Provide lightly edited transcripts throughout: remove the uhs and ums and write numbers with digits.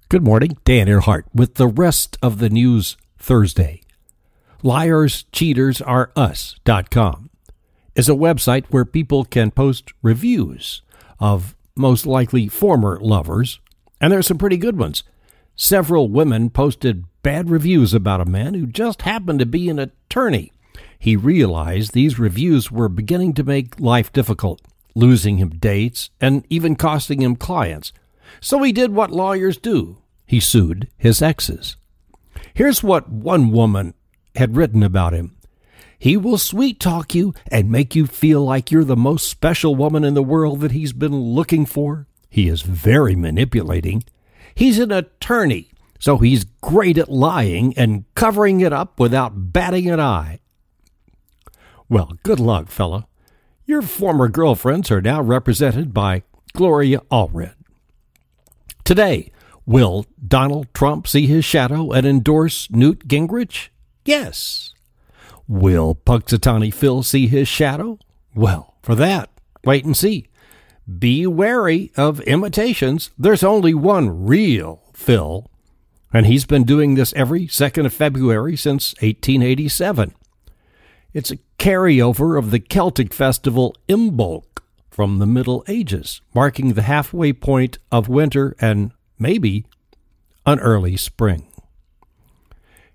Good morning, Dan Earhart with the rest of the news Thursday. LiarsCheatersAreUs.com is a website where people can post reviews of most likely former lovers, and there's some pretty good ones. Several women posted bad reviews about a man who just happened to be an attorney. He realized these reviews were beginning to make life difficult, losing him dates and even costing him clients. So he did what lawyers do. He sued his exes. Here's what one woman had written about him. He will sweet-talk you and make you feel like you're the most special woman in the world that he's been looking for. He is very manipulating. He's an attorney, so he's great at lying and covering it up without batting an eye. Well, good luck, fella. Your former girlfriends are now represented by Gloria Allred. Today, will Donald Trump see his shadow and endorse Newt Gingrich? Yes. Will Punxsutawney Phil see his shadow? Well, for that, wait and see. Be wary of imitations. There's only one real Phil, and he's been doing this every 2nd of February since 1887. It's a carryover of the Celtic festival Imbolc from the Middle Ages, marking the halfway point of winter and maybe an early spring.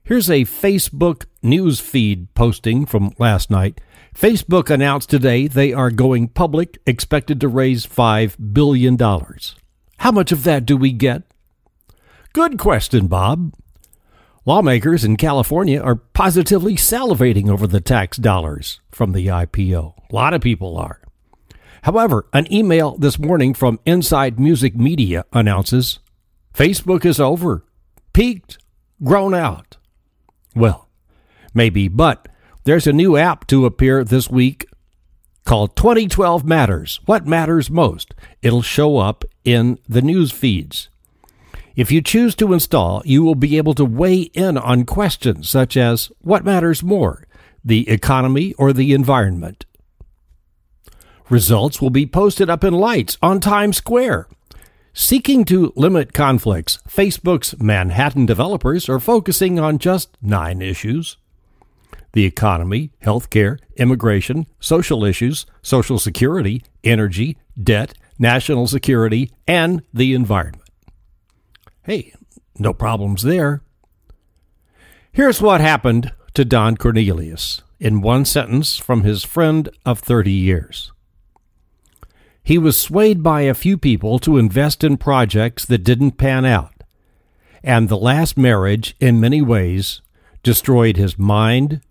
Here's a Facebook news feed posting from last night. Facebook announced today they are going public, expected to raise $5 billion. How much of that do we get? Good question, Bob. Lawmakers in California are positively salivating over the tax dollars from the IPO. A lot of people are. However, an email this morning from Inside Music Media announces Facebook is over, peaked, grown out. Well, maybe, but there's a new app to appear this week called 2012 Matters. What matters most? It'll show up in the news feeds. If you choose to install, you will be able to weigh in on questions such as what matters more, the economy or the environment. Results will be posted up in lights on Times Square. Seeking to limit conflicts, Facebook's Manhattan developers are focusing on just 9 issues: the economy, healthcare, immigration, social issues, Social Security, energy, debt, national security, and the environment. Hey, no problems there. Here's what happened to Don Cornelius in one sentence from his friend of 30 years. He was swayed by a few people to invest in projects that didn't pan out, and the last marriage, in many ways, destroyed his mind,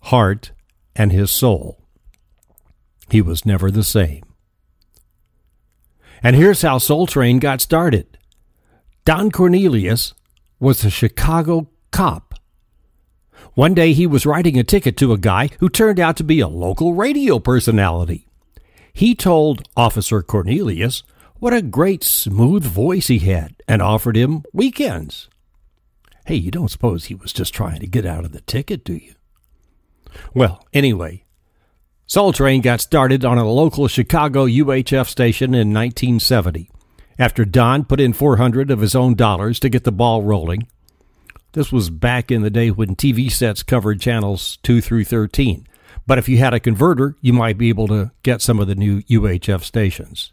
heart, and his soul. He was never the same. And here's how Soul Train got started. Don Cornelius was a Chicago cop. One day he was writing a ticket to a guy who turned out to be a local radio personality. He told Officer Cornelius what a great smooth voice he had and offered him weekends. Hey, you don't suppose he was just trying to get out of the ticket, do you? Well, anyway, Soul Train got started on a local Chicago UHF station in 1970 after Don put in $400 of his own dollars to get the ball rolling. This was back in the day when TV sets covered channels 2 through 13. But if you had a converter, you might be able to get some of the new UHF stations.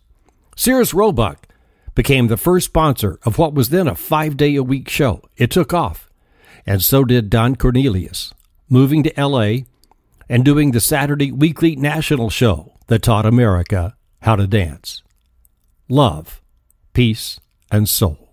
Sears Roebuck became the first sponsor of what was then a 5-day-a-week show. It took off, and so did Don Cornelius, moving to L.A. and doing the Saturday weekly national show that taught America how to dance. Love, peace, and soul.